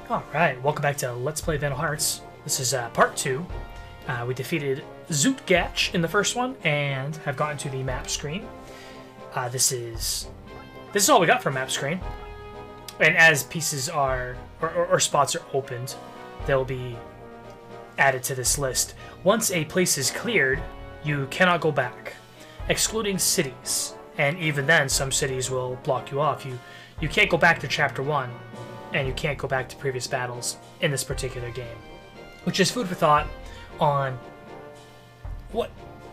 Alright, welcome back to Let's Play Vandal Hearts. This is part 2. We defeated Zootgatch in the first one and have gotten to the map screen. This is all we got for map screen. And as pieces are, or spots are opened, they'll be added to this list. Once a place is cleared, you cannot go back, excluding cities. And even then, some cities will block you off. You can't go back to Chapter 1. And you can't go back to previous battles in this particular game. Which is food for thought on what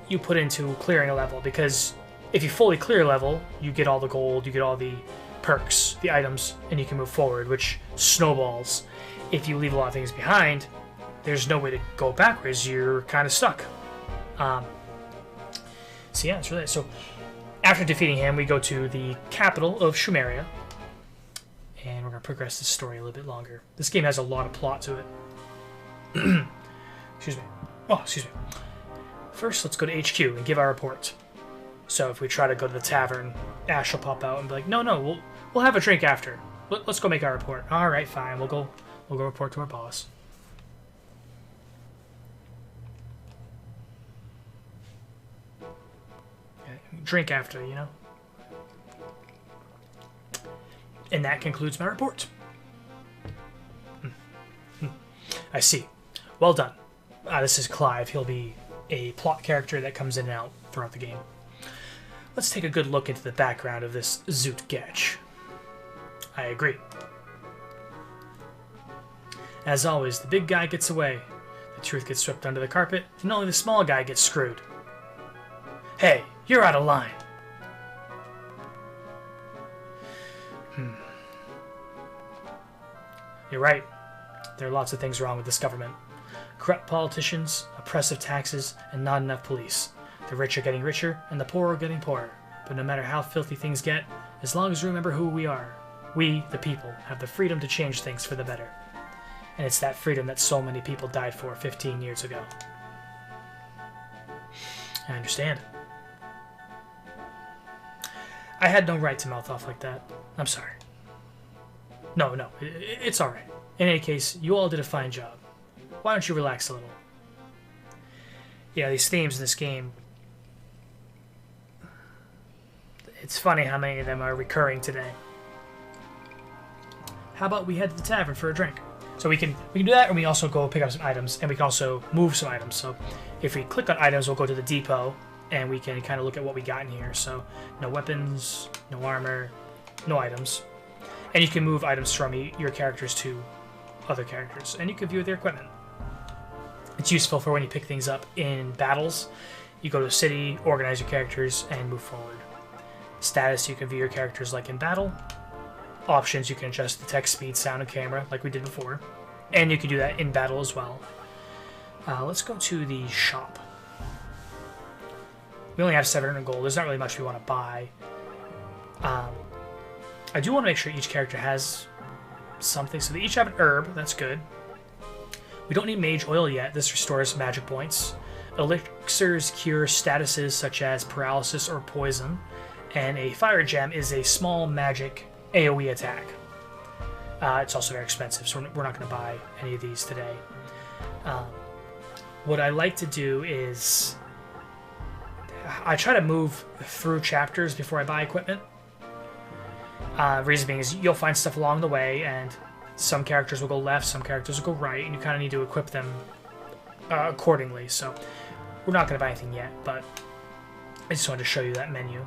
you put into clearing a level, because if you fully clear a level, you get all the gold, you get all the perks, the items, and you can move forward, which snowballs. If you leave a lot of things behind, there's no way to go backwards, you're kind of stuck. So yeah, it's really... So after defeating him, we go to the capital of Shumaria, and we're going to progress this story a little bit longer. This game has a lot of plot to it. Excuse me. Oh, excuse me. First, let's go to HQ and give our report. So if we try to go to the tavern, Ash will pop out and be like, no, we'll have a drink after. Let's go make our report. All right, fine. We'll go report to our boss. Okay, drink after, you know? And that concludes my report. I see. Well done. This is Clive. He'll be a plot character that comes in and out throughout the game. Let's take a good look into the background of this Zootgatch. I agree. As always, the big guy gets away. The truth gets swept under the carpet, and only the small guy gets screwed. Hey, you're out of line. You're right. There are lots of things wrong with this government. Corrupt politicians, oppressive taxes, and not enough police. The rich are getting richer, and the poor are getting poorer. But no matter how filthy things get, as long as we remember who we are, we, the people, have the freedom to change things for the better. And it's that freedom that so many people died for 15 years ago. I understand. I had no right to mouth off like that. I'm sorry. No, it's alright. In any case, you all did a fine job. Why don't you relax a little? Yeah, these themes in this game... It's funny how many of them are recurring today. How about we head to the tavern for a drink? So we can do that, and we also go pick up some items, and we can also move some items. So if we click on items, we'll go to the depot, and we can kind of look at what we got in here. So no weapons, no armor, no items. And you can move items from your characters to other characters. And you can view their equipment. It's useful for when you pick things up in battles. You go to a city, organize your characters, and move forward. Status, you can view your characters like in battle. Options, you can adjust the text, speed, sound, and camera like we did before. And you can do that in battle as well. Let's go to the shop. We only have 700 gold. There's not really much we want to buy. I do want to make sure each character has something. So they each have an herb. That's good. We don't need mage oil yet. This restores magic points. Elixirs cure statuses such as paralysis or poison. And a fire gem is a small magic AoE attack. It's also very expensive, so we're not going to buy any of these today. What I like to do is... I try to move through chapters before I buy equipment. Reason being is you'll find stuff along the way, and some characters will go left, some characters will go right, and you kind of need to equip them accordingly. So we're not going to buy anything yet, but I just wanted to show you that menu.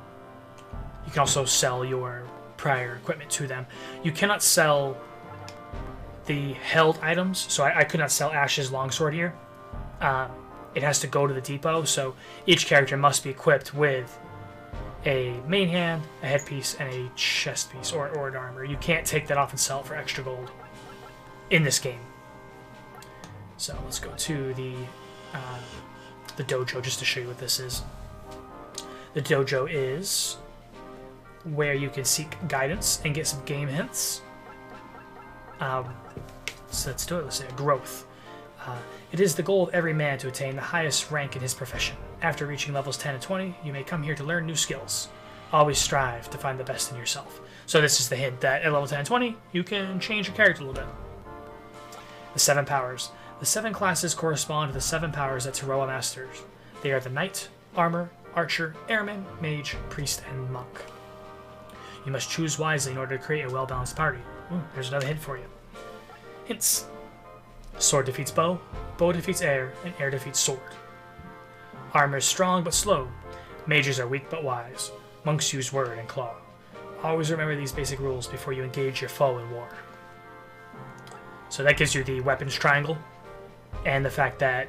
You can also sell your prior equipment to them. You cannot sell the held items, so I could not sell Ash's longsword here. It has to go to the depot, so each character must be equipped with a main hand, a headpiece, and a chest piece, or an armor. You can't take that off and sell it for extra gold in this game. So let's go to the dojo just to show you what this is. The dojo is where you can seek guidance and get some game hints. So let's do it. Let's say growth. It is the goal of every man to attain the highest rank in his profession. After reaching levels 10 and 20, you may come here to learn new skills. Always strive to find the best in yourself. So this is the hint that at level 10 and 20, you can change your character a little bit. The 7 powers. The 7 classes correspond to the 7 powers that Teroa masters. They are the Knight, Armor, Archer, Airman, Mage, Priest, and Monk. You must choose wisely in order to create a well-balanced party. Ooh, there's another hint for you. Hints. Sword defeats bow, bow defeats air, and air defeats sword. Armor is strong but slow. Mages are weak but wise. Monks use word and claw. Always remember these basic rules before you engage your foe in war. So that gives you the weapons triangle, and the fact that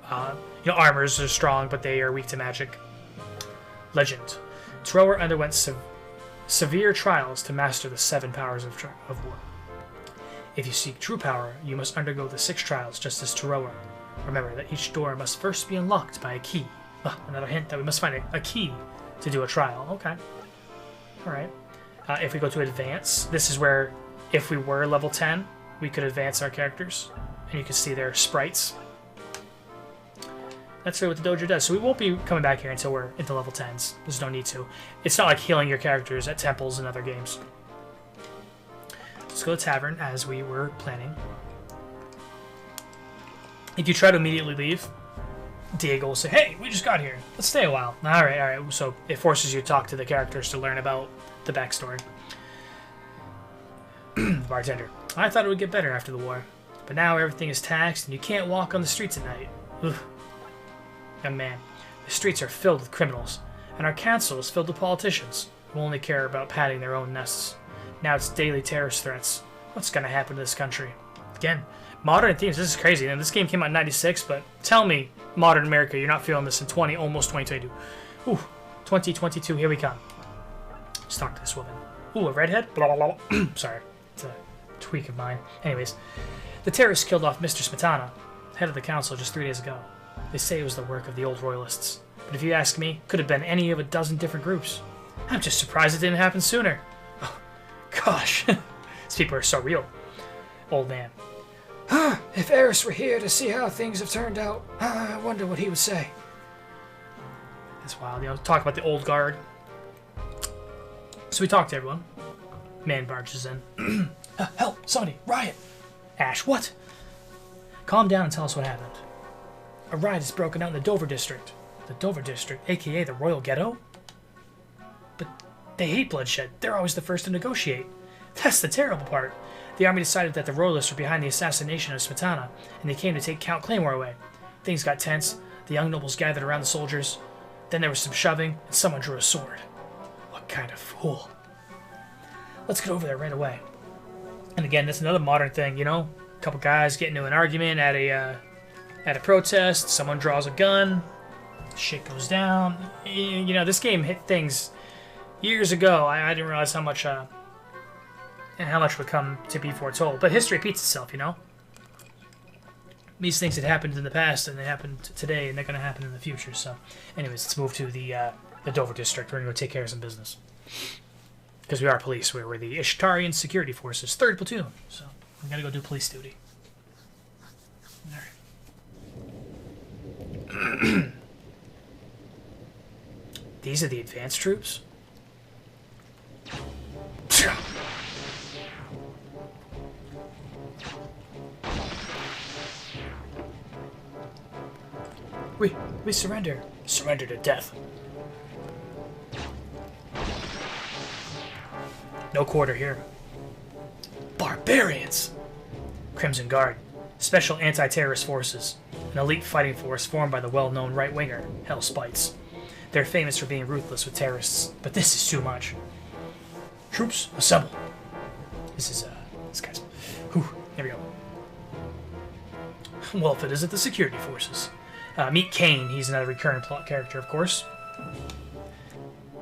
armors are strong but they are weak to magic. Legend. Teroa underwent severe trials to master the 7 powers of war. If you seek true power, you must undergo the 6 trials just as Teroa. Remember that each door must first be unlocked by a key. Another hint that we must find a key to do a trial. Okay. Alright. If we go to advance, this is where, if we were level 10, we could advance our characters. And you can see their sprites. That's really what the dojo does. So we won't be coming back here until we're into level 10s. There's no need to. It's not like healing your characters at temples and other games. Let's go to tavern as we were planning. If you try to immediately leave, Diego will say, "Hey, we just got here. Let's stay a while." Alright. So it forces you to talk to the characters to learn about the backstory. Bartender. I thought it would get better after the war. But now everything is taxed and you can't walk on the streets at night. Ugh. Young man, the streets are filled with criminals, and our council is filled with politicians who only care about padding their own nests. Now it's daily terrorist threats. What's going to happen to this country? Again, modern themes. This is crazy. And this game came out in '96, but tell me, modern America, you're not feeling this in almost 2022. Ooh, 2022, here we come. Let's talk to this woman. Ooh, a redhead? Blah, blah, blah. Sorry, it's a tweak of mine. Anyways, the terrorists killed off Mr. Smetana, head of the council, just 3 days ago. They say it was the work of the old royalists. But if you ask me, it could have been any of a dozen different groups. I'm just surprised it didn't happen sooner. Oh, gosh. These people are so real. Old man. If Eris were here to see how things have turned out, I wonder what he would say. That's wild. Talk about the old guard. So we talk to everyone. Man barges in. Help! Somebody! Riot! Ash, what? Calm down and tell us what happened. A riot has broken out in the Dover district. The Dover district, aka the Royal Ghetto? But they hate bloodshed. They're always the first to negotiate. That's the terrible part. The army decided that the Royalists were behind the assassination of Smetana, and they came to take Count Claymore away. Things got tense. The young nobles gathered around the soldiers. Then there was some shoving, and someone drew a sword. What kind of fool? Let's get over there right away. And again, that's another modern thing, a couple guys get into an argument at a protest, someone draws a gun, shit goes down. This game hit things years ago. I didn't realize how much would come to be foretold. But history repeats itself, These things had happened in the past, and they happened today, and they're going to happen in the future. So, anyways, let's move to the Dover district. We're going to go take care of some business. Because we are police. We're the Ishtarian Security Forces, 3rd Platoon. So, we got to go do police duty. Alright. These are the advanced troops? We surrender. Surrender to death. No quarter here. Barbarians! Crimson Guard. Special anti-terrorist forces. An elite fighting force formed by the well-known right-winger, Hell Spites. They're famous for being ruthless with terrorists, but this is too much. Troops, assemble. This guy's... Whew, here we go. Well, if it isn't the security forces. Meet Kane. He's another recurring plot character, of course.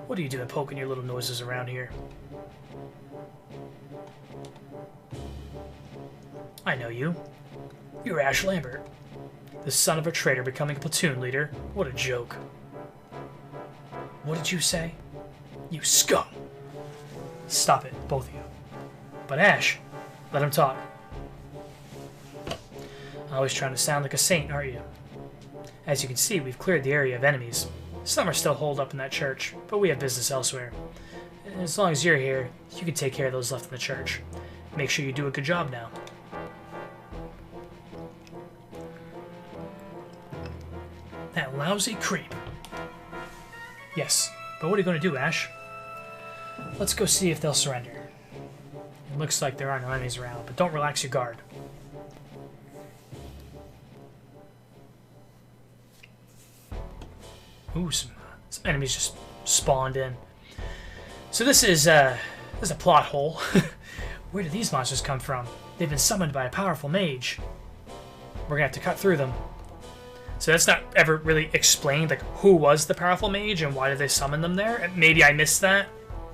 What are you doing poking your little noses around here? I know you. You're Ash Lambert. The son of a traitor becoming a platoon leader. What a joke. What did you say? You scum! Stop it, both of you. But Ash, let him talk. Always trying to sound like a saint, aren't you? As you can see, we've cleared the area of enemies. Some are still holed up in that church, but we have business elsewhere. As long as you're here, you can take care of those left in the church. Make sure you do a good job now. lousy creep. Yes, but what are you going to do, Ash? Let's go see if they'll surrender. It looks like there are no enemies around, but don't relax your guard. Ooh, some enemies just spawned in. So this is a plot hole. Where did these monsters come from? They've been summoned by a powerful mage. We're gonna have to cut through them. So that's not ever really explained, like who was the powerful mage and why did they summon them there? Maybe I missed that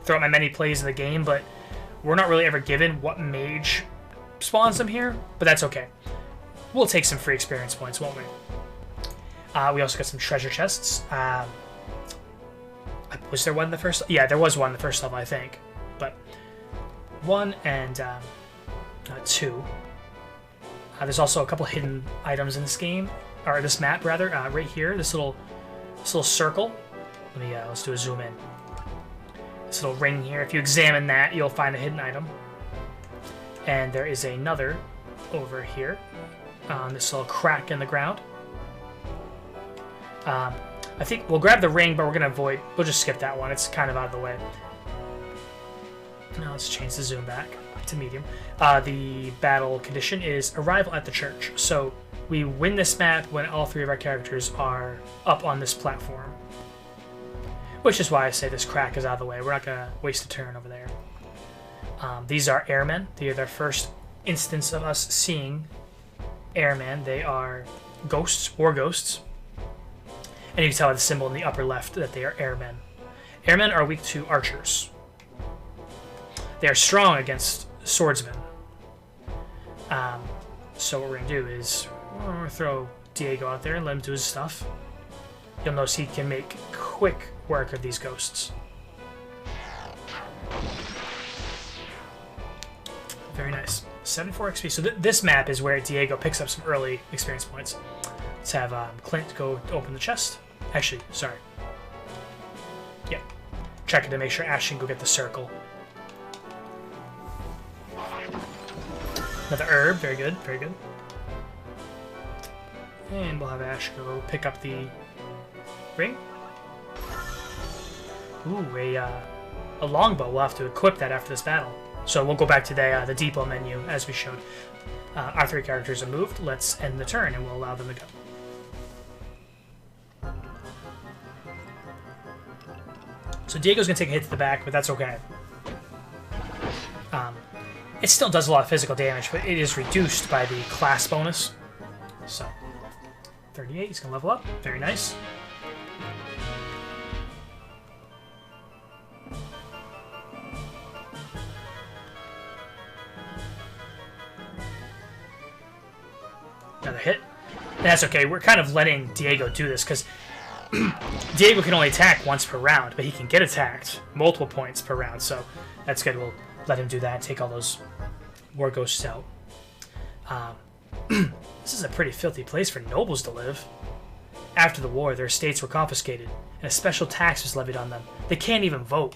throughout my many plays of the game, but we're not really ever given what mage spawns them here, but that's okay. We'll take some free experience points, won't we? We also got some treasure chests. Was there one in the first? Yeah, there was one in the first level, I think. But 1 and 2. There's also a couple hidden items in this game, or this map rather. Right here, this little circle. Let's do a zoom in. This little ring here. If you examine that, you'll find a hidden item. And there is another over here. This little crack in the ground. I think we'll grab the ring, but we'll just skip that one. It's kind of out of the way. Now let's change the zoom back to medium. The battle condition is arrival at the church. So we win this map when all 3 of our characters are up on this platform. Which is why I say this crack is out of the way. We're not going to waste a turn over there. These are airmen. They are their first instance of us seeing airmen. They are ghosts, war ghosts. And you can tell by the symbol in the upper left that they are airmen. Airmen are weak to archers. They are strong against swordsmen. So what we're going to do is we're going to throw Diego out there and let him do his stuff. You'll notice he can make quick work of these ghosts. Very nice. 74 XP. So this map is where Diego picks up some early experience points. Let's have Clint go open the chest. Actually, sorry. Yeah. Check it to make sure Ash can go get the circle. Another herb. Very good. Very good. And we'll have Ash go pick up the ring. Ooh, a longbow. We'll have to equip that after this battle. So we'll go back to the depot menu as we showed. Our 3 characters are moved. Let's end the turn and we'll allow them to go. So Diego's going to take a hit to the back, but that's okay. It still does a lot of physical damage, but it is reduced by the class bonus. So, 38, he's going to level up. Very nice. Another hit. And that's okay. We're kind of letting Diego do this, because Diego can only attack once per round, but he can get attacked multiple points per round, so that's good. We'll let him do that and take all those war ghosts out. This is a pretty filthy place for nobles to live. After the war, their estates were confiscated, and a special tax was levied on them. They can't even vote.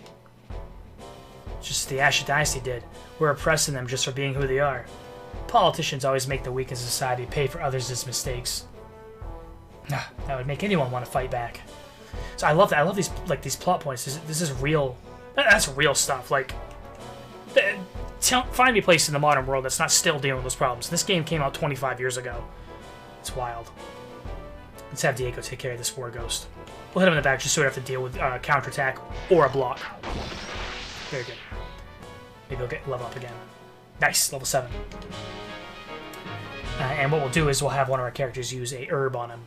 Just as the Ashe Dynasty did. We're oppressing them just for being who they are. Politicians always make the weak in society pay for others' mistakes. That would make anyone want to fight back. So I love that. I love these plot points. This is real. That's real stuff. Like, find me a place in the modern world that's not still dealing with those problems. This game came out 25 years ago. It's wild. Let's have Diego take care of this war ghost. We'll hit him in the back just so we don't have to deal with a counterattack or a block. Very good. Maybe he'll get level up again. Nice, level 7. And what we'll do is we'll have one of our characters use a herb on him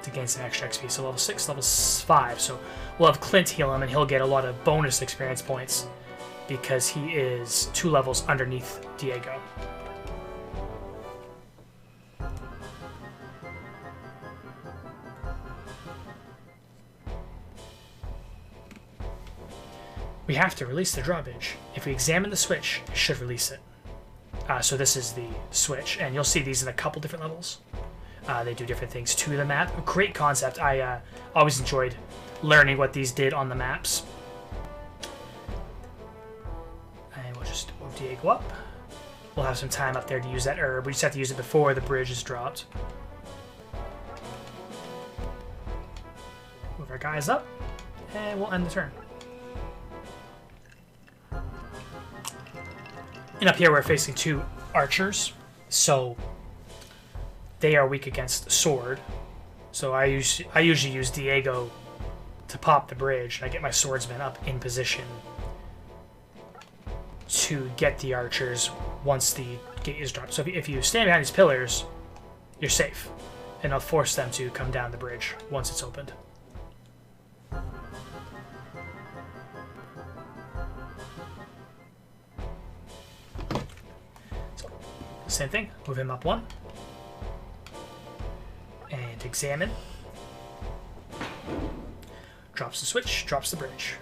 to gain some extra XP. So level 6, level 5. So we'll have Clint heal him, and he'll get a lot of bonus experience points because he is 2 levels underneath Diego. We have to release the drawbridge. If we examine the switch, it should release it. So this is the switch, and you'll see these in a couple different levels. They do different things to the map. Great concept. I always enjoyed learning what these did on the maps. And we'll just move Diego up. We'll have some time up there to use that herb. We just have to use it before the bridge is dropped. Move our guys up, and we'll end the turn. And up here we're facing 2 archers, so they are weak against sword. So I usually use Diego to pop the bridge, and I get my swordsmen up in position to get the archers once the gate is dropped. So if you stand behind these pillars, you're safe, and I'll force them to come down the bridge once it's opened. So, same thing, move him up 1, and examine. Drops the switch, drops the bridge.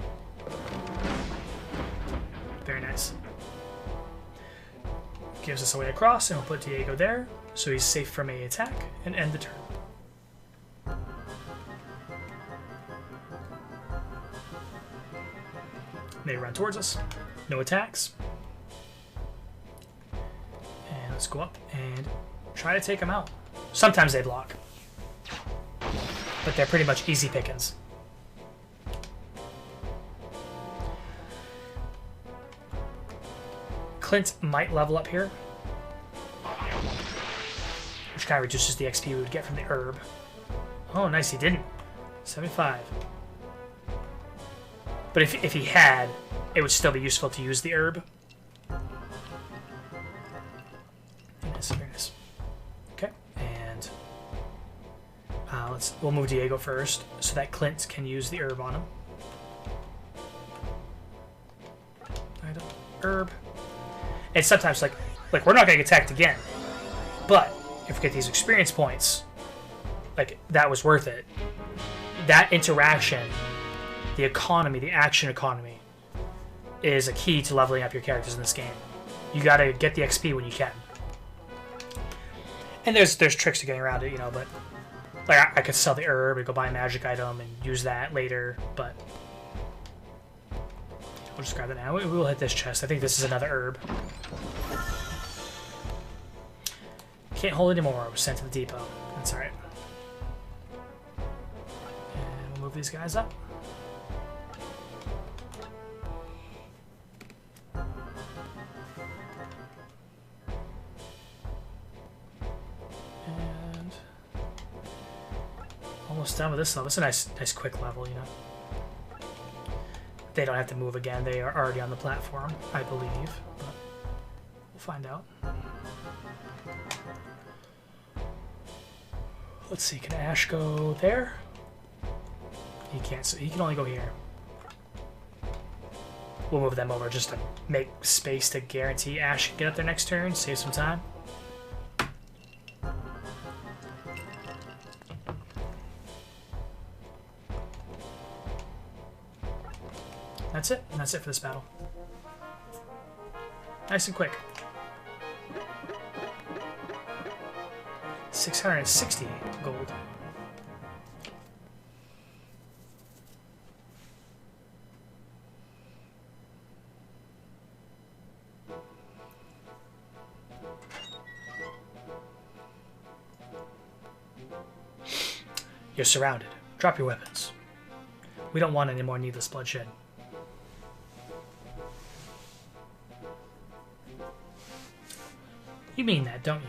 Very nice. Gives us a way across, and we'll put Diego there, so he's safe from a attack, and end the turn. They run towards us. No attacks. And let's go up and try to take them out. Sometimes they block, but they're pretty much easy pickings. Clint might level up here, which kind of reduces the XP we would get from the herb. Oh, nice, he didn't. 75. But if he had, it would still be useful to use the herb. Nice, very nice. Okay, and we'll move Diego first so that Clint can use the herb on him. Item, herb. And sometimes, like we're not going to get attacked again, but if we get these experience points, like, that was worth it. That interaction, the economy, the action economy, is a key to leveling up your characters in this game. You got to get the XP when you can. And there's tricks to getting around it, you know, but like I could sell the herb and go buy a magic item and use that later, but we'll just grab it now. We will hit this chest. I think this is another herb. Can't hold anymore. We're sent to the depot. That's alright. And we'll move these guys up. And almost done with this level. It's a nice quick level, you know. They don't have to move again. They are already on the platform, I believe. But we'll find out. Let's see, can Ash go there? He can't, so he can only go here. We'll move them over just to make space to guarantee Ash can get up there next turn, save some time. That's it, and that's it for this battle. Nice and quick. 660 gold. You're surrounded. Drop your weapons. We don't want any more needless bloodshed. You mean that, don't you?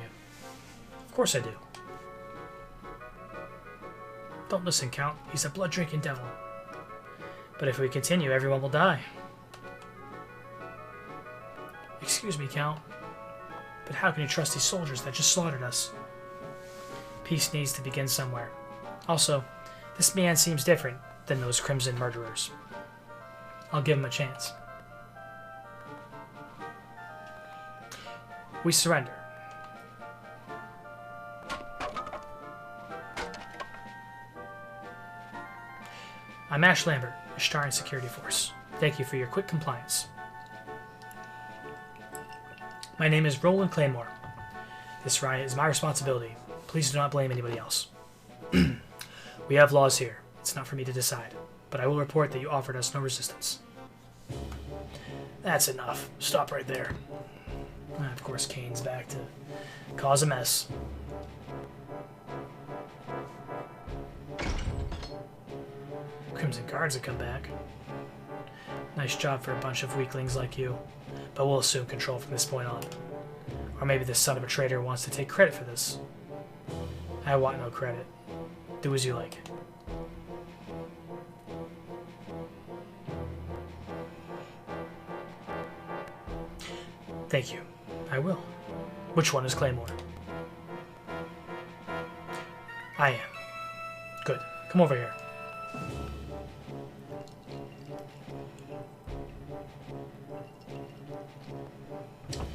Of course I do. Don't listen, Count. He's a blood-drinking devil. But if we continue, everyone will die. Excuse me, Count. But how can you trust these soldiers that just slaughtered us? Peace needs to begin somewhere. Also, this man seems different than those Crimson murderers. I'll give him a chance. We surrender. I'm Ash Lambert, Ashtarian Security Force. Thank you for your quick compliance. My name is Roland Claymore. This riot is my responsibility. Please do not blame anybody else. We have laws here. It's not for me to decide, but I will report that you offered us no resistance. That's enough. Stop right there. And of course, Kane's back to cause a mess. Crimson Guards have come back. Nice job for a bunch of weaklings like you. But we'll assume control from this point on. Or maybe this son of a traitor wants to take credit for this. I want no credit. Do as you like. Thank you. I will. Which one is Claymore? I am. Good. Come over here.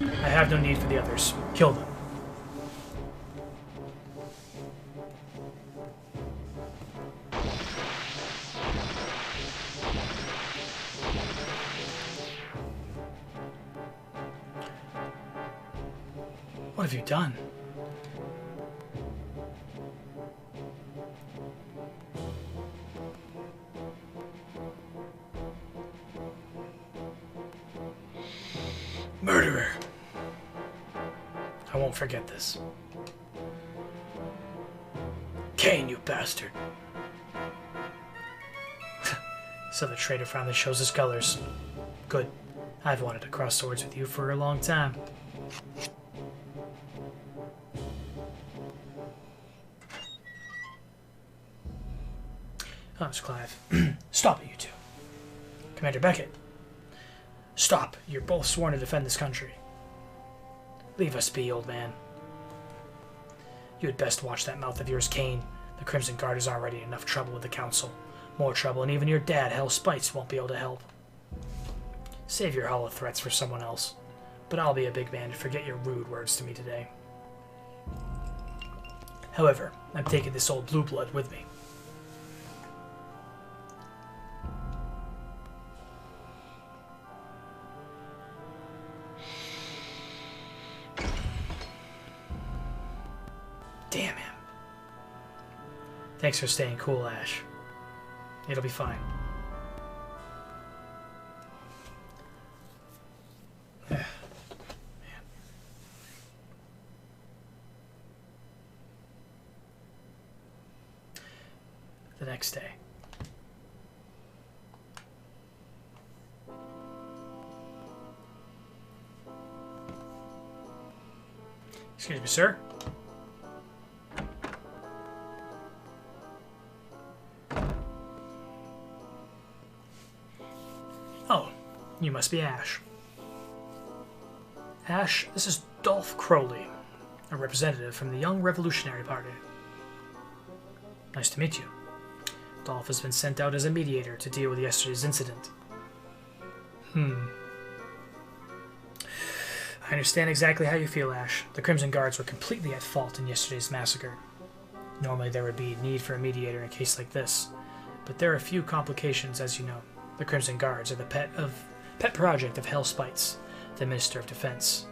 I have no need for the others. Kill them. What have you done? Murderer. I won't forget this. Kane, you bastard. So the traitor finally shows his colors. Good. I've wanted to cross swords with you for a long time. Oh, it's Clive. Stop it, you two. Commander Beckett. Stop. You're both sworn to defend this country. Leave us be, old man. You had best watch that mouth of yours, Kane. The Crimson Guard is already in enough trouble with the Council. More trouble, and even your dad, Hell Spites, won't be able to help. Save your hollow threats for someone else. But I'll be a big man to forget your rude words to me today. However, I'm taking this old blue blood with me. Damn him. Thanks for staying cool, Ash. It'll be fine. Man. The next day. Excuse me, sir. Oh, you must be Ash. Ash, this is Dolf Crowley, a representative from the Young Revolutionary Party. Nice to meet you. Dolf has been sent out as a mediator to deal with yesterday's incident. I understand exactly how you feel, Ash. The Crimson Guards were completely at fault in yesterday's massacre. Normally there would be need for a mediator in a case like this, but there are a few complications, as you know. The Crimson Guards are the pet project of Hell Spites, the Minister of Defense.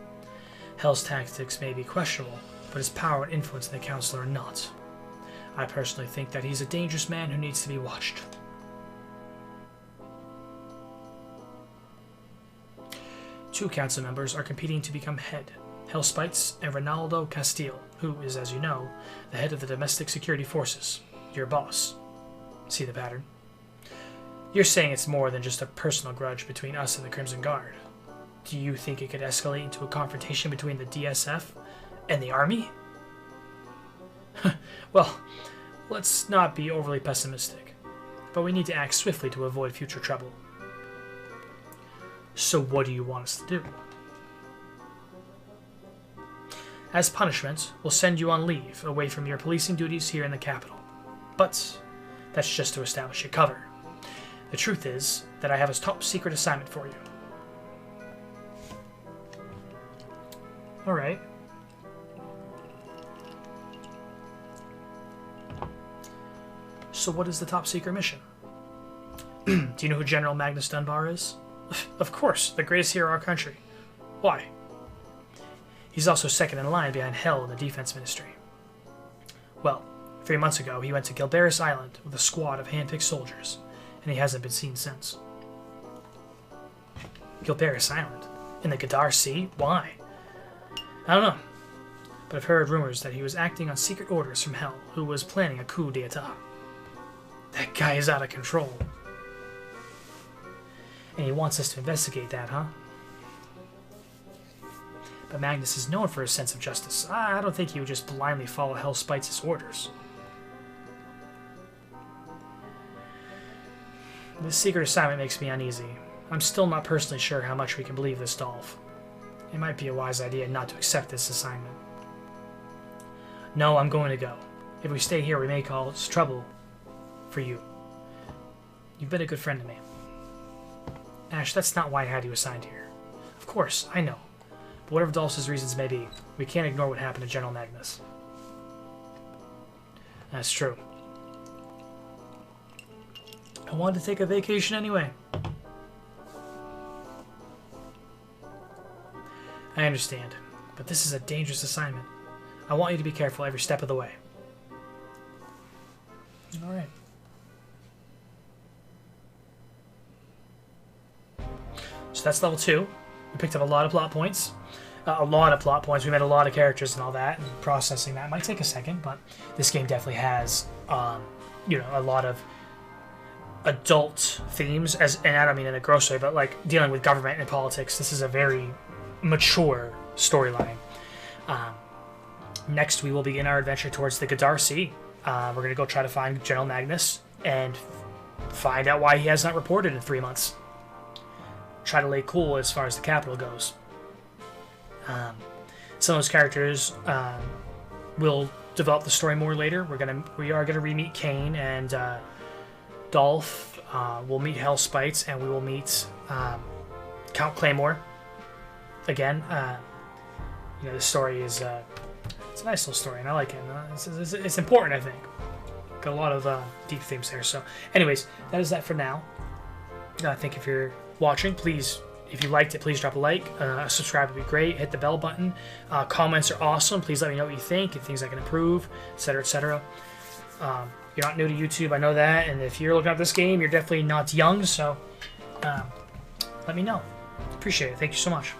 Hell's tactics may be questionable, but his power and influence in the Council are not. I personally think that he's a dangerous man who needs to be watched. Two council members are competing to become head, Hell Spites and Ronaldo Castile, who is, as you know, the head of the Domestic Security Forces, your boss. See the pattern? You're saying it's more than just a personal grudge between us and the Crimson Guard. Do you think it could escalate into a confrontation between the DSF and the army? Well, let's not be overly pessimistic, but we need to act swiftly to avoid future trouble. So what do you want us to do? As punishment, we'll send you on leave, away from your policing duties here in the capital. But that's just to establish your cover. The truth is that I have a top-secret assignment for you. Alright. So what is the top-secret mission? Do you know who General Magnus Dunbar is? Of course, the greatest hero of our country. Why? He's also second in line behind Hell in the Defense Ministry. Well, 3 months ago, he went to Gilberis Island with a squad of hand-picked soldiers, and he hasn't been seen since. Gilberis Island? In the Gadar Sea? Why? I don't know, but I've heard rumors that he was acting on secret orders from Hell, who was planning a coup d'etat. That guy is out of control. And he wants us to investigate that, huh? But Magnus is known for his sense of justice. I don't think he would just blindly follow Hellspite's orders. This secret assignment makes me uneasy. I'm still not personally sure how much we can believe this Dolf. It might be a wise idea not to accept this assignment. No, I'm going to go. If we stay here, we may cause trouble for you. You've been a good friend to me. Ash, that's not why I had you assigned here. Of course, I know. But whatever Dolph's reasons may be, we can't ignore what happened to General Magnus. That's true. I wanted to take a vacation anyway. I understand, but this is a dangerous assignment. I want you to be careful every step of the way. Alright. So that's level 2. We picked up a lot of plot points. We met a lot of characters and all that, and processing that might take a second, but this game definitely has, a lot of adult themes, and I don't mean in a gross way, but like dealing with government and politics. This is a very mature storyline. Next, we will begin our adventure towards the Gadar Sea. We're going to go try to find General Magnus and find out why he has not reported in 3 months. Try to lay cool as far as the capital goes. Some of those characters will develop the story more later. We are gonna re-meet Kane and Dolf. We'll meet Hellspites, and we will meet Count Claymore again. The story is it's a nice little story, and I like it. It's important, I think. Got a lot of deep themes there. So, anyways, that is that for now. Thank you for watching. Please, if you liked it, please drop a like. Subscribe would be great. Hit the bell button. Comments are awesome. Please let me know what you think and things I can improve, etc., etc. You're not new to YouTube, I know that. And if you're looking at this game, you're definitely not young. So let me know. Appreciate it. Thank you so much.